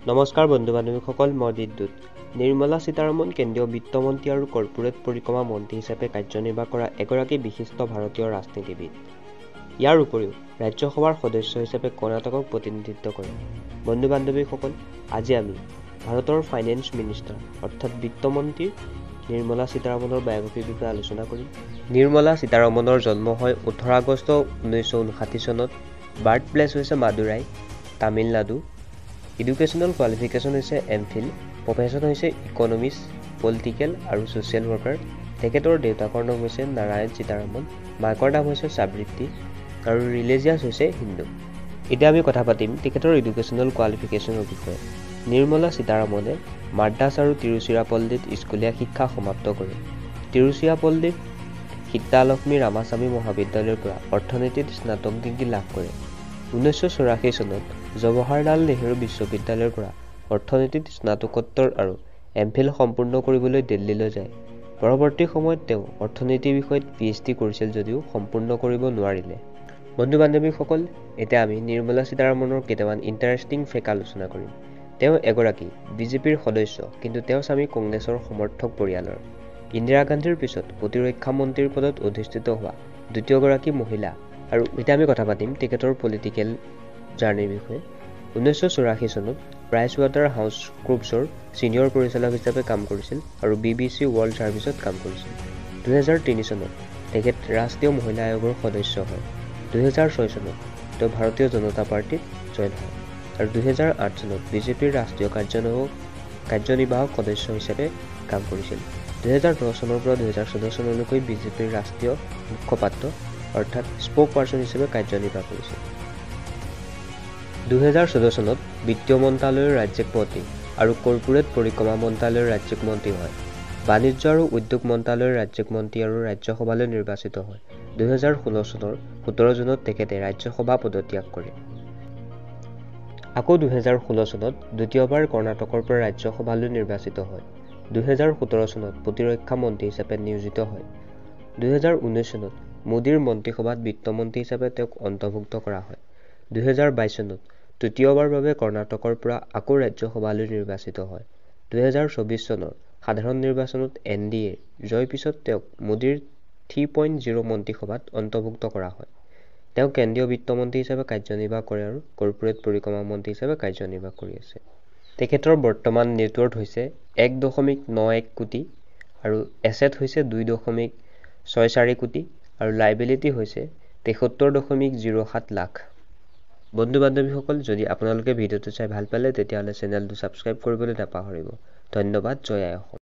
নমস্কাৰ বন্ধু বান্ধৱীসকল, মই বিদ্যুৎ। নিৰ্মলা সীতাৰমণ কেন্দ্ৰীয় বিত্তমন্ত্ৰী আৰু কৰ্পোৰেট পৰিক্ৰমা মন্ত্ৰী হিচাপে কাৰ্যনিৰ্বাহ কৰা এগৰাকী বিশিষ্ট ভাৰতীয় ৰাজনীতিবিদ। ইয়াৰ উপৰিও ৰাজ্যসভাৰ সদস্য হিচাপে কৰ্ণাটকক প্ৰতিনিধিত্ব কৰে। বন্ধু বান্ধৱীসকল, আজি আমি ভাৰতৰ ফাইনেন্স মিনিষ্টাৰ অৰ্থাৎ বিত্তমন্ত্ৰী নিৰ্মলা সীতাৰমণৰ বায়োগ্ৰাফীৰ বিষয়ে আলোচনা কৰিম। নিৰ্মলা সীতাৰমণৰ জন্ম হয় 18 আগষ্ট 1959 চনত। বাৰ্থ প্লেচ হৈছে মাদুৰাই, তামিলনাডু। এডুকেশ্যনেল কোৱালিফিকেশ্যন হৈছে এমফিল। প্ৰফেশ্যন হৈছে ইকনমিক্স, পলিটিকেল আৰু ছ'চিয়েল ৱৰ্কাৰ। তেখেতৰ দেউতাকৰ নাম হৈছে নাৰায়ণ সীতাৰমণ, মাকৰ নাম হৈছে সাবৃত্তি আৰু ৰিলিজিয়াছ হৈছে হিন্দু। এতিয়া আমি কথা পাতিম তেখেতৰ এডুকেশ্যনেল কোৱালিফিকেশ্যনৰ বিষয়ে। নিৰ্মলা সীতাৰমণে মাদ্ৰাছ আৰু তিৰুচিৰাপল্লীত স্কুলীয়া শিক্ষা সমাপ্ত কৰে। তিৰুচিৰাপল্লীত সীতালক্ষ্মী ৰামাস্বামী মহাবিদ্যালয়ৰ পৰা অৰ্থনীতিত স্নাতক ডিগ্ৰী লাভ কৰে। 1984 চনত জৱাহৰলাল নেহৰু বিশ্ববিদ্যালয়ৰ পৰা অৰ্থনীতিত স্নাতকোত্তৰ আৰু এমফিল সম্পূৰ্ণ কৰিবলৈ দিল্লীলৈ যায়। পৰৱৰ্তী সময়ত তেওঁ অৰ্থনীতি বিষয়ত PhD কৰিছিল যদিও সম্পূৰ্ণ কৰিব নোৱাৰিলে। বন্ধু বান্ধৱীসকল, এতিয়া আমি নিৰ্মলা সীতাৰমণৰ কেইটামান ইণ্টাৰেষ্টিং ফেক্ট আলোচনা কৰিম। তেওঁ এগৰাকী বিজেপিৰ সদস্য, কিন্তু তেওঁৰ স্বামী কংগ্ৰেছৰ সমৰ্থক পৰিয়ালৰ। ইন্দিৰা গান্ধীৰ পিছত প্ৰতিৰক্ষা মন্ত্ৰীৰ পদত অধিষ্ঠিত হোৱা দ্বিতীয়গৰাকী মহিলা। আৰু এতিয়া আমি কথা পাতিম তেখেতৰ পলিটিকেল জাৰ্নিৰ বিষয়ে। 1984 চনত প্ৰাইচ ৱাটাৰ হাউচ কুপাৰ্ছৰ ছিনিয়ৰ পৰিচালক হিচাপে কাম কৰিছিল আৰু BBC ৱৰ্ল্ড ছাৰ্ভিচত কাম কৰিছিল। 2003 চনত তেখেত ৰাষ্ট্ৰীয় মহিলা আয়োগৰ সদস্য হয়। 2006 চনত তেওঁ ভাৰতীয় জনতা পাৰ্টিত জইন হয় আৰু 2008 চনত বিজেপিৰ ৰাষ্ট্ৰীয় কাৰ্যনিৰ্বাহক সদস্য হিচাপে কাম কৰিছিল। 2010 চনৰ পৰা 2014 চনলৈকে বিজেপিৰ ৰাষ্ট্ৰীয় মুখপাত্ৰ অৰ্থাৎ স্প'ক পাৰ্চন হিচাপে কাৰ্যনিৰ্বাহ কৰিছিল। 2014 চনত বিত্ত মন্ত্ৰালয়ৰ ৰাজ্যিক মন্ত্ৰী আৰু কৰ্পোৰেট পৰিক্ৰমা মন্ত্ৰালয়ৰ ৰাজ্যিক মন্ত্ৰী হয়। বাণিজ্য আৰু উদ্যোগ মন্ত্ৰালয়ৰ ৰাজ্যিক মন্ত্ৰী আৰু ৰাজ্যসভালৈ নিৰ্বাচিত হয়। 2016 চনৰ 17 জুনত তেখেতে ৰাজ্যসভা পদত্যাগ কৰে। আকৌ 2016 চনত দ্বিতীয়বাৰ কৰ্ণাটকৰ পৰা ৰাজ্যসভালৈ নিৰ্বাচিত হয়। 2017 চনত প্ৰতিৰক্ষা মন্ত্ৰী হিচাপে নিয়োজিত হয়। 2019 চনত মোদীৰ মন্ত্ৰীসভাত বিত্তমন্ত্ৰী হিচাপে তেওঁক অন্তৰ্ভুক্ত কৰা হয়। 2022 চনত তৃতীয়বাৰৰ বাবে কৰ্ণাটকৰ পৰা আকৌ ৰাজ্যসভালৈ নিৰ্বাচিত হয়। 2024 চনৰ সাধাৰণ নিৰ্বাচনত NDAৰ জয়ৰ পিছত তেওঁক মোদীৰ 3.0 মন্ত্ৰীসভাত অন্তৰ্ভুক্ত কৰা হয়। তেওঁ কেন্দ্ৰীয় বিত্তমন্ত্ৰী হিচাপে কাৰ্যনিৰ্বাহ কৰে আৰু কৰ্পোৰেট পৰিক্ৰমা মন্ত্ৰী হিচাপে কাৰ্যনিৰ্বাহ কৰি আছে। তেখেতৰ বৰ্তমান নেটৱৰ্থ হৈছে 1.91 কোটি আৰু এছেট হৈছে 2.64 কোটি আৰু লাইবিলিটি হৈছে 73.07 লাখ। বন্ধু বান্ধৱীসকল, যদি আপোনালোকে ভিডিঅ'টো চাই ভাল পালে তেতিয়াহ'লে চেনেলটো ছাবস্ক্ৰাইব কৰিবলৈ নাপাহৰিব। ধন্যবাদ। জয় আই অসম।